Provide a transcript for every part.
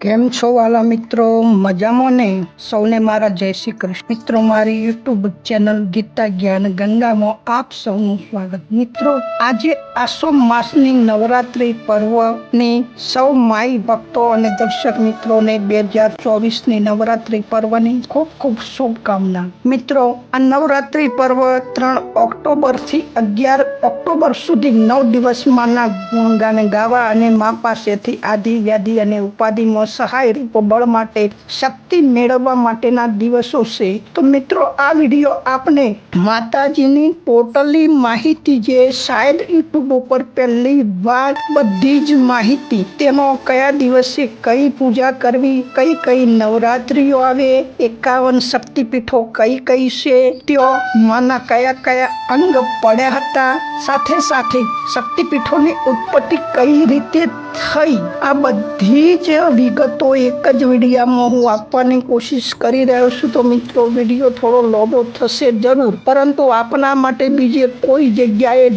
કેમ છો વાલા મિત્રો? મજામાં ને? સૌને મારા જય શ્રી કૃષ્ણ. મિત્રો, મારી યુટ્યુબ ચેનલ ગીતા જ્ઞાન ગંગામાં આપ સૌનું સ્વાગત. મિત્રો, આજે આસો માસની નવરાત્રી પર્વની સૌ માઈ ભક્તો અને દર્શક મિત્રોને 2024ની નવરાત્રી પર્વની ખૂબ ખૂબ શુભકામના. મિત્રો, આ નવરાત્રી પર્વ 3 ઓક્ટોબરથી 11 ઓક્ટોબર સુધી 9 દિવસ માના ગુણગાન ગાવા અને મા પાસેથી આદિ વ્યાધિ અને ઉપાધિમાં સહાય રૂપ બળ માટે શક્તિ મેળવવા માટેના દિવસો છે. તો મિત્રો, આ વિડીયો આપને માતાજીની ટોટલી માહિતી, જે શાયદ યુટ્યુબ ઉપર પહેલી વાર બધી જ માહિતી, તેમાં કયા દિવસે કઈ પૂજા કરવી, કઈ કઈ નવરાત્રીઓ આવે, 51 શક્તિપીઠો કઈ કઈ છે, ત્યાં માના કયા કયા અંગ પડ્યા હતા, સાથે સાથે શક્તિપીઠોની ઉત્પત્તિ કઈ રીતે થઈ, આ બધી જ વિગતો એક જ વિડીયોમાં હું આપવાની કોશિશ કરી રહ્યો છું. તો મિત્રો, વિડીયો થોડો લાંબો થશે જરૂર, પરંતુ આપના માટે બીજે કોઈ જગ્યાએ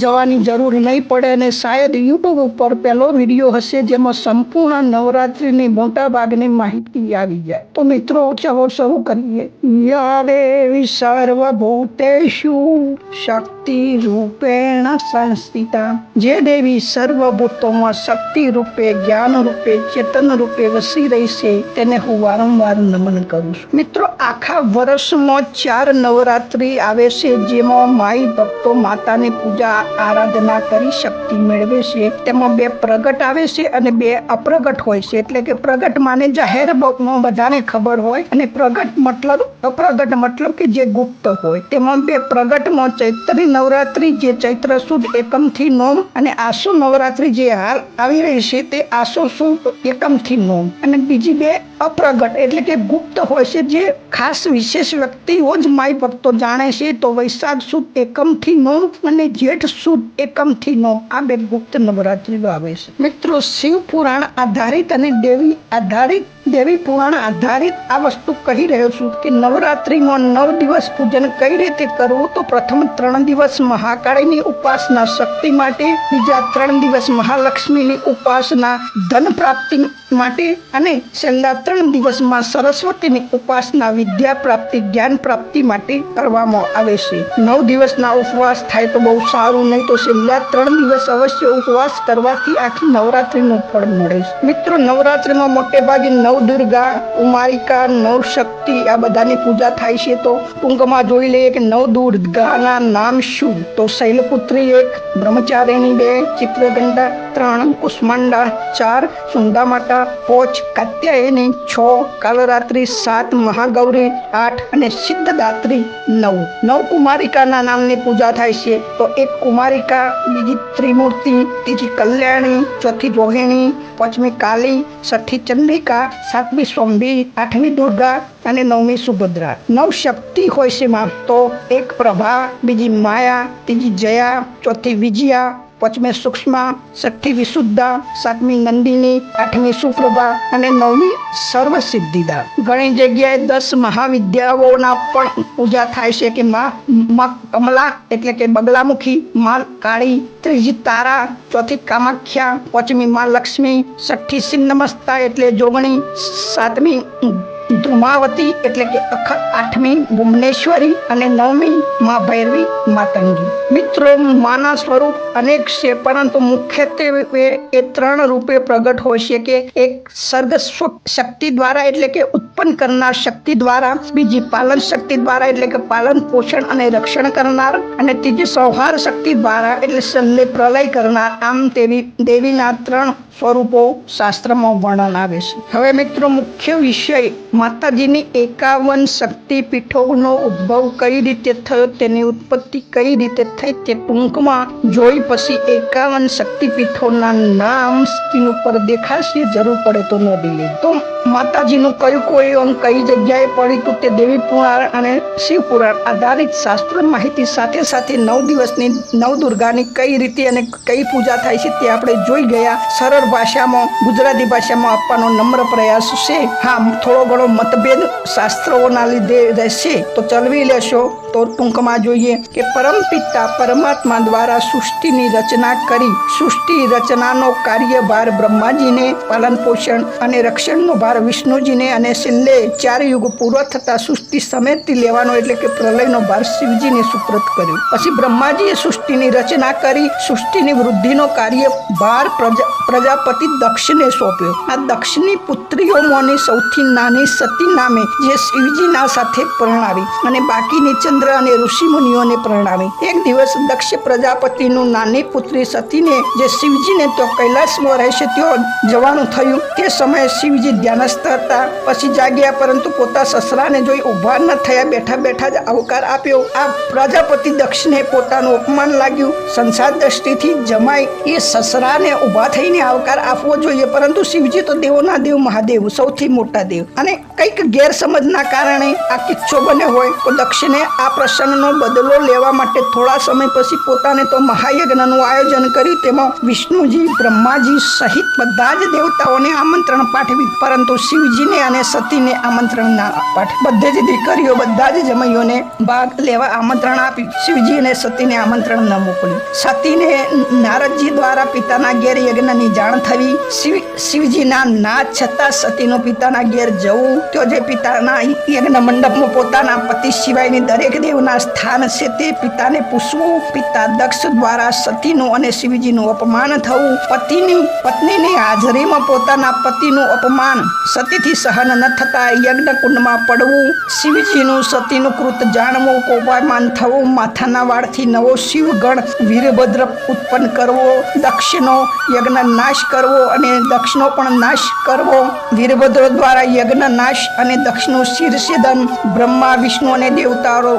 જવાની જરૂર નહીં પડે અને શાયદ યુટ્યુબ ઉપર પહેલો વિડીયો હશે જેમાં સંપૂર્ણ નવરાત્રીની મોટા ભાગની માહિતી આવી જાય. તો મિત્રો, ચાલો શરૂ કરીએ. યા દેવી સર્વભૂતેષુ શક્તિ રૂપેણ સંસ્થિતા, જે દેવી સર્વભૂતોમાં શક્તિ રૂપે, જ્ઞાન રૂપે, ચેતન રૂપે વસી રહી છે, તેને હું વારંવાર નમન કરું છું. મિત્રો, આખા વર્ષમાં 4 નવરાત્રી આવે છે, જેમાં માઈ ભક્તો માતાની પૂજા આરાધના કરી શક્તિ મેળવે છે. તેમાં 2 પ્રગટ આવે છે અને 2 અપ્રગટ હોય છે. એટલે કે પ્રગટ માને જાહેર બધાને ખબર હોય, અને પ્રગટ મતલબ અપ્રગટ મતલબ કે જે ગુપ્ત હોય. તેમાં 2 પ્રગટમાં ચૈત્રી નવરાત્રી, જે ચૈત્ર સુદ એકમથી 9, અને આસો નવરાત્રી જે હાલ આવી રહી છે તે આસો સુદ એકમથી 9, અને બીજી 2 અપ્રગટ એટલે કે ગુપ્ત હોય છે, જે ખાસ વિશેષ વ્યક્તિઓ જ માઈ ભક્તો જાણે છે. તો વૈશાખ સુદ એકમથી 9 અને જેઠ સુદ એકમથી 9, આ 2 ગુપ્ત નવરાત્રીઓ આવે છે. મિત્રો, શિવ પુરાણ આધારિત અને દેવી પુરાણ આધારિત આ વસ્તુ કહી રહ્યો છું કે નવરાત્રીમાં 9 દિવસ પૂજન કઈ રીતે કરવું. તો પ્રથમ 3 દિવસ મહાકાળીની ઉપાસના શક્તિ માટે, બીજા 3 દિવસ મહાલક્ષ્મીની ઉપાસના ધન પ્રાપ્તિ માટે, અને છેલ્લા 3 દિવસમાં સરસ્વતીની ઉપાસના વિદ્યા પ્રાપ્તિ, જ્ઞાન પ્રાપ્તિ માટે કરવામાં આવે છે. 9 દિવસના ઉપવાસ થાય તો બહુ સારું, નહીં તો છેલ્લા 3 દિવસ અવશ્ય ઉપવાસ કરવાથી આખી નવરાત્રીનું ફળ મળે છે. મિત્રો, નવરાત્રીમાં મોટે ભાગે 9 દુર્ગા, કુમારિકા, 9 શક્તિ, આ બધાની પૂજા થાય છે. તો ટૂંકમાં જોઈ લઈએ કે 9 દુર્ગાના નામ શું. તો શૈલપુત્રી 1, બ્રહ્મચારિણી 2, ચિત્રગંડા 3, કુષ્માંડા 4, સુંદામાતા 5, કાત્યાયની 6, કાલરાત્રી 7, મહાગૌરી 8 અને સિદ્ધદાત્રી 9. 9 કુમારિકાના નામની પૂજા થાય છે. તો 1 કુમારિકા, બીજી ત્રિમૂર્તિ, ત્રીજી કલ્યાણી, ચોથી રોહિણી, 5મી કાલી, 6ઠી ચંદ્રિકા, 7મી સોંભી, 8મી દુર્ગા અને 9મી સુભદ્રા. 9 શક્તિ હોય છે માં. તો 1 પ્રભા, બીજી માયા, ત્રીજી જયા, ચોથી વિજયા, 5મી સૂક્ષ્મા, 6ઠી વિશુદ્ધા, 7મી નંદિની, 8મી સુપ્રભા અને 9મી સર્વસિદ્ધિદા. ઘણી જગ્યાએ 10 મહાવિદ્યાઓના પણ પૂજા થાય છે કે માં કમલા એટલે કે બગલામુખી, માં કાળી, ત્રીજી તારા, ચોથી કામાખ્યા, 5મી માં લક્ષ્મી, 6ઠી સિન્નમસ્તા એટલે જોગણી, 7મી ધ્રુમાવતી એટલે કે અખત, 8મી ભુવનેશ્વરી અને 9મી માં ભૈરવી માતંગી. મિત્રો, માના સ્વરૂપ અનેક છે, પરંતુ મુખ્યત્વે એ 3 રૂપે પ્રગટ હોય છે કે એક સર્ગ શક્તિ દ્વારા એટલે કે ઉત્પન્ન કરનાર શક્તિ દ્વારા, બીજી પાલન શક્તિ દ્વારા એટલે કે પાલન પોષણ અને રક્ષણ કરનાર, અને ત્રીજી સંહાર શક્તિ દ્વારા એટલે સંલે પ્રલય કરનાર. આમ દેવીના 3 સ્વરૂપો શાસ્ત્રમાં વર્ણન આવે છે. હવે મિત્રો, મુખ્ય વિષય માતાજીની 51 શક્તિપીઠોનો ઉદ્ભવ કઈ રીતે થયો, તેની ઉત્પત્તિ કઈ રીતે થઈ તે ટૂંકમાં જોઈ પછી 51 શક્તિપીઠોના નામ સ્ક્રીન ઉપર દેખાશે, જરૂર પડે તો નોંધી લે. તો માતાજીનું કયું અંગ કઈ જગ્યાએ પડ્યું, તે દેવી પુરાણ અને શિવ પુરાણ આધારિત શાસ્ત્ર માહિતી સાથે સાથે 9 દિવસની 9 દુર્ગાની કઈ રીતે અને કઈ પૂજા થાય છે તે આપણે જોઈ ગયા. સરળ ભાષામાં, ગુજરાતી ભાષામાં આપવાનો નમ્ર પ્રયાસ છે. હા, થોડો ઘણો મતભેદ શાસ્ત્રોના લીધે રહેશે તો ચલવી લેશો. તો ટૂંકમાં જોઈએ કે પરમ પિતા પરમાત્મા દ્વારા સૃષ્ટિની રચના કરી સૃષ્ટિ રચનાનો કાર્યભાર બ્રહ્માજીને, પાલન પોષણ અને રક્ષણનો ભાર વિષ્ણુજીને અને છેલ્લે 4 યુગ પૂરો થતા સૃષ્ટિ સમેટી લેવાનો એટલે કે પ્રલયનો ભાર શિવજીને સુપ્રત કર્યો. પછી બ્રહ્માજીએ સૃષ્ટિની રચના કરી સૃષ્ટિની વૃદ્ધિનો કાર્યભાર પ્રજાપતિ દક્ષને સોંપ્યો. આ દક્ષની પુત્રીઓમાંની સૌથી નાની સતી નામે જે શિવજીના સાથે પરણાવી અને બાકીની ચંદ્ર અને ઋષિમુનિઓને પરણાવી. એક દિવસ દક્ષ પ્રજાપતિનું નાની પુત્રી સતીને જે શિવજીને તો કૈલાસમાં રહેશે ત્યાં જવાનું થયું. તે સમયે શિવજી ધ્યાનસ્થ હતા. પછી જાગ્યા પરંતુ પોતા સસરાને જોઈ ઊભા ન થયા, બેઠા બેઠા જ આવકાર આપ્યો. આ પ્રજાપતિ દક્ષને પોતાનું અપમાન લાગ્યું. સંસાર દ્રષ્ટિથી જમાઈ એ સસરાને ઊભા થઈને આવકાર આપવો જોઈએ, પરંતુ શિવજી તો દેવોના દેવ મહાદેવ, સૌથી મોટા દેવ, અને કંઈક ગેરસમજના કારણે આ કિસ્સો બન્યો હોય તો દક્ષને આ પ્રસંગનો બદલો લેવા માટે થોડા સમય પછી પોતાને તો મહાયજ્ઞનું આયોજન કર્યું. તેમાં વિષ્ણુજી, બ્રહ્માજી સહિત બધા જ દેવતાઓને આમંત્રણ પાઠવી, પરંતુ શિવજીને અને સતીને આમંત્રણ ના પાઠવી. બધી જ દીકરીઓ, બધા જ જમાઈઓને ભાગ લેવા આમંત્રણ આપ્યું. શિવજી અને સતીને આમંત્રણ ન મોકલ્યું. સતીને નારદજી દ્વારા પિતાના ઘેર યજ્ઞની જાણ થવી. શિવજીના ના છતાં સતીનો પિતાના ઘેર જવું, તો જે પિતાના યજ્ઞ મંડપમાં પોતાના પતિ સિવાયની દરેક દેવના સ્થાન છે તે પિતાને પૂછવું. પિતા દક્ષ દ્વારા સતીનું અને શિવજીનું અપમાન થવું. પત્નીની હાજરીમાં પોતાના પતિનું અપમાન સતીથી સહન ન થતા યજ્ઞ કુંડમાં પડવું. શિવજીનું સતીનું કૃત જાણવું, કોપાયમાન થવું. માથાના વાળથી નવો શિવગણ વીરભદ્ર ઉત્પન્ન કરવો. દક્ષનો યજ્ઞ નાશ કરવો અને દક્ષનો પણ નાશ કરવો. વીરભદ્ર દ્વારા યજ્ઞ નાશ અને દક્ષનું શિરછેદન. બ્રહ્મા, વિષ્ણુ અને દેવતાઓ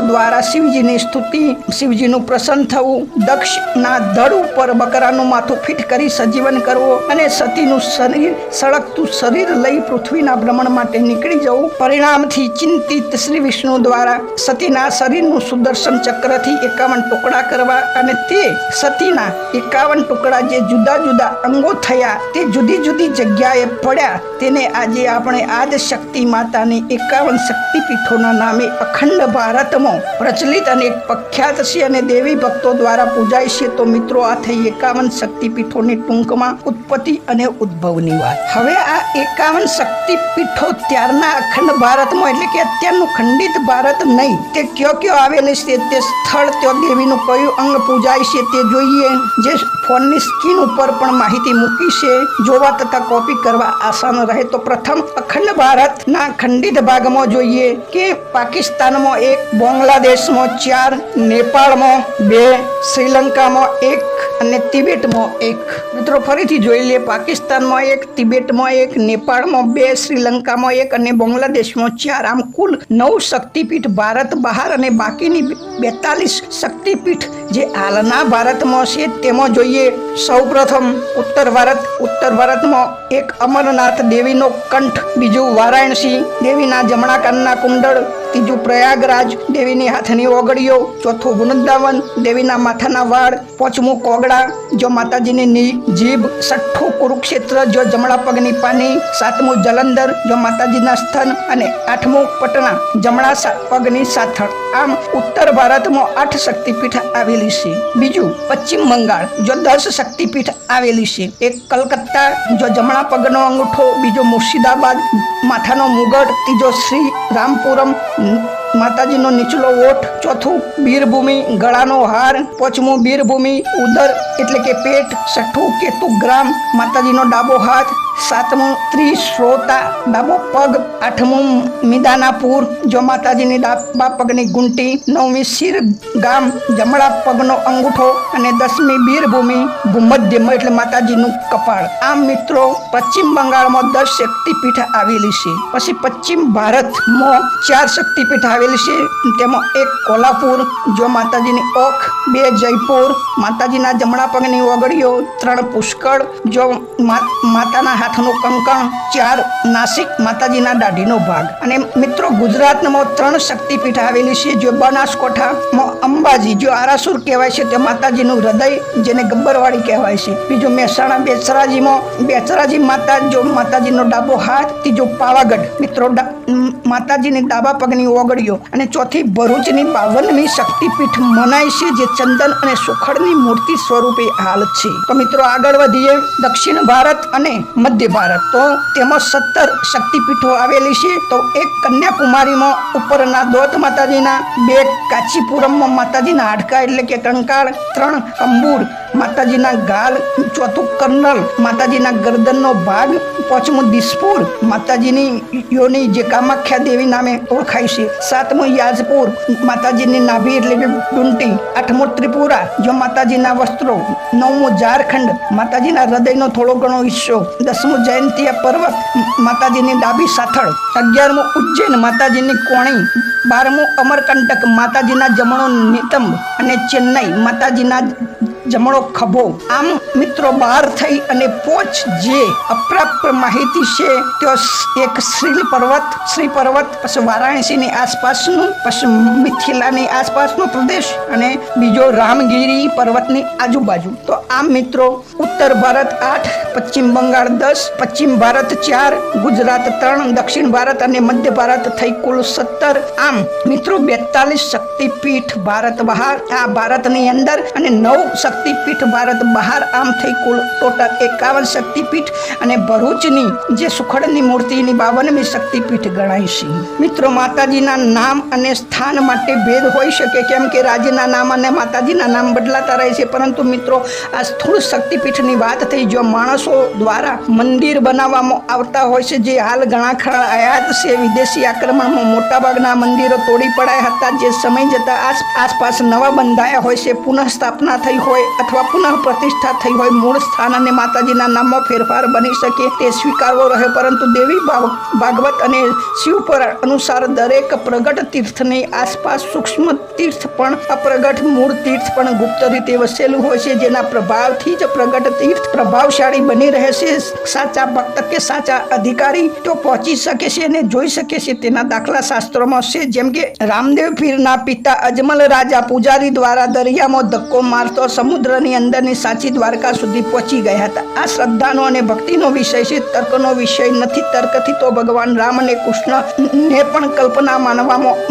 દ્વારા શિવજીની સ્તુતિ. શિવજીનું પ્રસન્ન થવું. દક્ષના ધડ ઉપર બકરાનું માથું ફીટ કરી સજીવન કરવો અને સતીનું શરીર સળગતું શરીર લઈ પૃથ્વીના ભ્રમણ માટે નીકળી જવું. પરિણામથી ચિંતિત શ્રી વિષ્ણુ દ્વારા સતીના શરીરનું સુદર્શન ચક્રથી 51 ટુકડા કરવા અને તે સતીના 51 ટુકડા જે જુદા જુદા અંગો થયા તે જુદી જુદી જગ્યાએ પડ્યા. તેને આજે આપણે આદ શક્તિ માતાની 51 શક્તિપીઠોના નામે અખંડ ભારતમાં પ્રચલિત અને પ્રખ્યાત છે અને દેવી ભક્તો દ્વારા પૂજાય છે. તો મિત્રો, આ થઈ 51 શક્તિપીઠોની ટૂંકમાં ઉત્પત્તિ અને ઉદ્ભવની વાત. હવે આ 51 શક્તિપીઠો ત્યારના અખંડ ભારતમાં એટલે કે અત્યારનું ખંડિત ભારત નહીં, તે કયો આવેલી છે, તે સ્થળ, ત્યાં દેવીનું કયું અંગ પૂજાય છે તે જોઈએ. જે ફોનની સ્ક્રીન ઉપર પણ માહિતી મૂકી છે, જોવા તથા કોપી કરવા આસાન રહે. તો પ્રથમ અખંડ ભારતના ખંડિત ભાગમાં જોઈએ કે પાકિસ્તાનમાં 1, બાંગ્લાદેશમાં 4, નેપાળમાં 2, શ્રીલંકામાં 1 અને તિબેટમાં 1. મિત્રો ફરીથી જોઈ લે. પાકિસ્તાનમાં 1, તિબેટમાં 1, નેપાળમાં 2, શ્રીલંકામાં 1 અને બાંગ્લાદેશમાં 4. આમ કુલ 9 શક્તિપીઠ ભારત બહાર અને બાકીની 42 શક્તિપીઠ જે હાલના ભારતમાં છે તેમાં જોઈએ. સૌપ્રથમ ઉત્તર ભારતમાં 1 અમરનાથ દેવીનો કંઠ, બીજું વારાણસી દેવીના જમણા કાનના કુંડળ, ત્રીજું પ્રયાગરાજ દેવીની હાથની ઓગળીઓ, ચોથું વૃંદાવન દેવીના માથાના વાળ, પાંચમું કોગડા જો માતાજીની જીભ, છઠ્ઠું કુરુક્ષેત્ર જો જમણા પગની પાની, સાતમું જલંધર જો માતાજીના સ્તન અને આઠમું પટના જમણા પગની સાથળ. આમ ઉત્તર ભારતમાં 8 શક્તિપીઠ આવેલી છે. બીજું પશ્ચિમ બંગાળ જો 10 શક્તિપીઠ આવેલી છે. એક કલકત્તા જો જમણા પગનો અંગૂઠો, બીજો મુર્શિદાબાદ માથાનો મુગટ, ત્રીજો શ્રી રામપુરમ માતાજીનો નીચલો ઓઠ, ચોથું બીરભૂમિ ગળાનો હાર, પાંચમું બીરભૂમિ ઉદર એટલે કે પેટ, છઠ્ઠું કેતુગ્રામ માતાજીનો ડાબો હાથ, સાતમું ત્રિશ્રોતા ડાબો પગ, આઠમું મિદાનાપુર જો માતાજીની ડાબા પગની ગુંટી, નવમી શિર ગામ જમણા પગનો અંગૂઠો અને 10મી બીરભૂમિ ભૂમધ્યમ એટલે માતાજીનું કપાળ. આમ મિત્રો, પશ્ચિમ બંગાળમાં 10 શક્તિપીઠ આવેલી છે. પછી પશ્ચિમ ભારતમાં 4 શક્તિપીઠ આવેલી છે. તેમાં 1 કોલ્હાપુર જો માતાજીની ઓખ, 2 જયપુર માતાજીના જમણા પગની ઓગળીઓ, 3 પુષ્કળ જો માતાના હાથનું કંકણ, 4 નાસિક માતાજીના દાઢીનો ભાગ. અને મિત્રો ગુજરાતમાં 3 શક્તિપીઠ આવેલી છે. જો બનાસકાંઠામાં અંબાજી જો આરાસુર કહેવાય છે તે માતાજીનું હૃદય જેને ગબ્બરવાડી કહેવાય છે. બીજું મહેસાણા બેચરાજી માતા જો માતાજીનો ડાબો હાથ. ત્રીજું પાવાગઢ મિત્રો માતાજીની ડાબા પગની ઓગળીઓ. અને ચોથી ભરૂચની 52મી શક્તિપીઠ મનાય છે જે ચંદન અને સુખડની મૂર્તિ સ્વરૂપે હાલ છે. તો મિત્રો આગળ વધીએ દક્ષિણ ભારત અને મધ્ય ભારત. તો તેમાં 17 શક્તિપીઠો આવેલી છે. તો એક કન્યાકુમારીમાં ઉપરના દોત માતાજીના, 2 કાંચીપુરમમાં માતાજીના હાડકા એટલે કે કંકાળ, 3 કંબુર માતાજીના ગાલ, 4થું કર્નલ માતાજીના ગરદનનો ભાગ, 5મું દિસપુર માતાજીની યોની જે કામાખ્યા દેવી નામે ઓળખાય છે, 7મું યાજપુર માતાજીની નાભી એટલે કે ડુંટી, 8મું ત્રિપુરા જો માતાજીના વસ્ત્રો, 9મું ઝારખંડ માતાજીના હૃદયનો થોડો ઘણો હિસ્સો, 10મું જયંતિયા પર્વત માતાજીની ડાબી સાથળ, 11મું ઉજ્જૈન માતાજીની કોણી, 12મું અમરકંટક માતાજીના જમણો નિતંબ અને ચેન્નઈ માતાજીના જમણો ખભો. આમ મિત્રો બહાર થઈ અને પોચ જે અપ્રાપ્ત માહિતી છે તે એક શ્રી પર્વત, પછી વારાણસીની આસપાસનું, પછી મિથિલાની આસપાસનો પ્રદેશ અને બીજો રામગીરી પર્વતની આજુબાજુ. તો આમ મિત્રો ઉત્તર ભારત 8, પશ્ચિમ બંગાળ 10, પશ્ચિમ ભારત 4, ગુજરાત 3, દક્ષિણ ભારત અને મધ્ય ભારત થઈ કુલ 17. આમ મિત્રો 42 શક્તિપીઠ ભારત બહાર, આ ભારતની અંદર, અને 9 શક્તિપીઠ ભારત બહાર. આમ થઈ કુલ ટોટલ 51 શક્તિપીઠ. અને ભરૂચની જે સુખડની મૂર્તિની 52મી શક્તિપીઠ ગણાય છે. મિત્રો માતાજીના નામ અને સ્થાન માટે ભેદ હોઈ શકે, કેમ કે રાજ્યના નામ અને માતાજીના નામ બદલાતા રહે છે. પરંતુ મિત્રો આ સ્થૂળ શક્તિપીઠની વાત થઈ. જો માણસો દ્વારા મંદિર બનાવવામાં આવતા હોય છે, જે હાલ ઘણા ખરા આયાત છે. વિદેશી આક્રમણમાં મોટાભાગના મંદિરો તોડી પડાયા હતા, જે સમય જતા આસપાસ નવા બંધાયા હોય છે, પુનઃ સ્થાપના થઈ હોય અથવા પુનઃ પ્રતિષ્ઠા થઈ હોય. મૂળ સ્થાન અને માતાજીના નામમાં ફેરફાર બની શકે તે સ્વીકારવો રહે. પરંતુ દેવી ભાગવત અને શિવપુરાણ અનુસાર દરેક પ્રગટ તીર્થની આસપાસ સૂક્ષ્મ તીર્થ પણ, અપ્રગટ મૂળ તીર્થ પણ ગુપ્ત રીતે વસેલું હોય છે, જેના પ્રભાવથી જ પ્રગટ તીર્થ પ્રભાવશાળી બની રહે છે. સાચા ભક્ત કે સાચા અધિકારી તો પહોંચી શકે છે અને જોઈ શકે છે. તેના દાખલા શાસ્ત્રોમાં છે. જેમ કે રામદેવ પીરના પિતા અજમલ રાજા પૂજારી દ્વારા દરિયામાં ધક્કો મારતો સમુદ્રની અંદરની સાચી દ્વારકા સુધી પહોંચી ગયા હતા. આ શ્રદ્ધાનો અને ભક્તિનો વિષય છે, તર્કનો વિષય નથી. તર્કથી તો ભગવાન રામ અને કૃષ્ણને પણ કલ્પના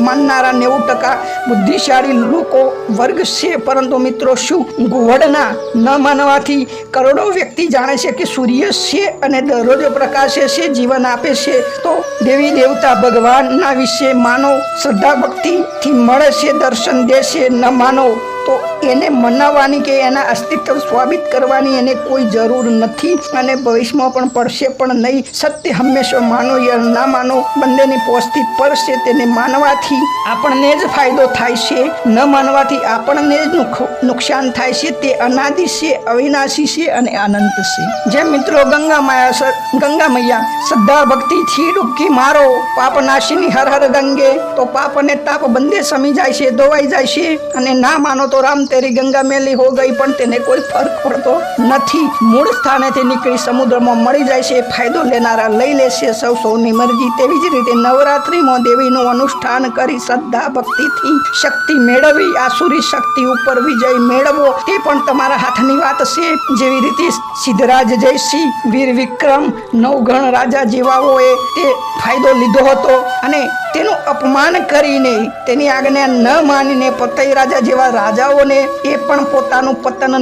માનનારા 90% બુદ્ધિશાળી લોકો વર્ગ છે. પરંતુ મિત્રો શું ગુવડના ન માનવાથી કરોડો વ્યક્તિ જાણે છે કે સૂર્ય છે અને દરરોજ પ્રકાશે છે, જીવન આપે છે. તો દેવી દેવતા ભગવાનના વિશે માનો, શ્રદ્ધા ભક્તિથી મળે છે, દર્શન દે છે. ન માનો તો એને મનાવવાની કે એના અસ્તિત્વ સાબિત કરવાની એને કોઈ જરૂર નથી અને ભવિષ્યમાં પણ પડશે પણ નહીં. સત્ય હંમેશા માનો યા ના માનો બંનેની પોસ્ટથી પડશે. તેને માનવાથી આપણને જ ફાયદો થાય છે, ન માનવાથી આપણને જ નુકસાન થાય છે. તે અનાદિ છે, અવિનાશી છે અને અનંત છે. જેમ મિત્રો ગંગા મૈયા શ્રદ્ધા ભક્તિથી ડૂબકી મારો, પાપ નાશીની હર હર ગંગે. તો પાપ અને તાપ બંને સમી જાય છે, ધોવાઈ જાય છે. અને ના માનો તો રામ તેરી ગંગા મેલી હો ગઈ, પણ તેને કોઈ ફરક પડતો નથી. મૂળ સ્થાનેથી નીકળી સમુદ્રમાં મળી જાય છે. ફાયદો લેનારા લઈ લેશે, સૌની મરજી. તેવી જ રીતે નવરાત્રિમાં દેવીનું અનુષ્ઠાન કરી શ્રદ્ધા ભક્તિથી શક્તિ મેળવી, આસુરી શક્તિ ઉપર વિજય મેળવો તે પણ તમારા હાથની વાત છે. જેવી રીતે સિદ્ધરાજ જયસિંહ, વીર વિક્રમ, નવગણ રાજા જેવાઓએ તે ફાયદો લીધો હતો અને તેનું અપમાન કરીને, તેની આજ્ઞા ન માનીને પતઈ રાજા જેવા રાજાઓને એ પણ પોતાનું પતન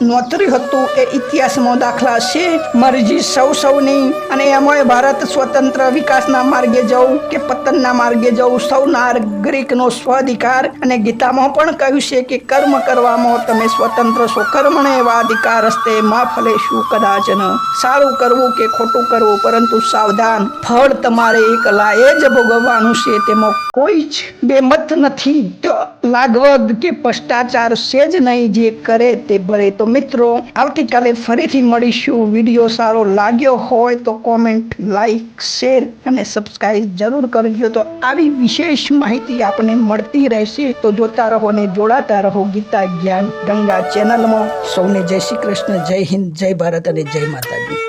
નોતર્યું હતું. એ ઇતિહાસમાં દાખલા છે. મરજી સૌની. અને એમાં ભારત સ્વતંત્ર વિકાસના માર્ગે જવું કે પતનના માર્ગે જવું, સૌ નાગરિકનો સ્વાધિકાર. અને ગીતામાં પણ કહ્યું છે કે કર્મ કરવામાં તમે સ્વતંત્ર છો, કર્મણે એવા અધિકાર હસ્તે માં ફલેશું કદાચન. સારું કરવું કે ખોટું કરવું, પરંતુ સાવધાન, ફળ તમારે એકલા એ જ ભોગવવાનું છે. તેમાં કોઈ જ બેમત નથી. તો લાગવગ કે ભ્રષ્ટાચાર છે જ નહીં, જે કરે તે ભરે. તો મિત્રો આવતીકાલે ફરીથી મળીશું. વિડીયો સારો લાગ્યો હોય તો કોમેન્ટ, લાઈક, શેર અને સબસ્ક્રાઇબ જરૂર કરજો. તો આવી વિશેષ માહિતી આપણને મળતી રહેશે. તો જોતા રહો ને જોડાતા રહો ગીતા જ્ઞાન ગંગા ચેનલમાં. સૌને જય શ્રી કૃષ્ણ, જય હિન્દ, જય ભારત અને જય માતાજી.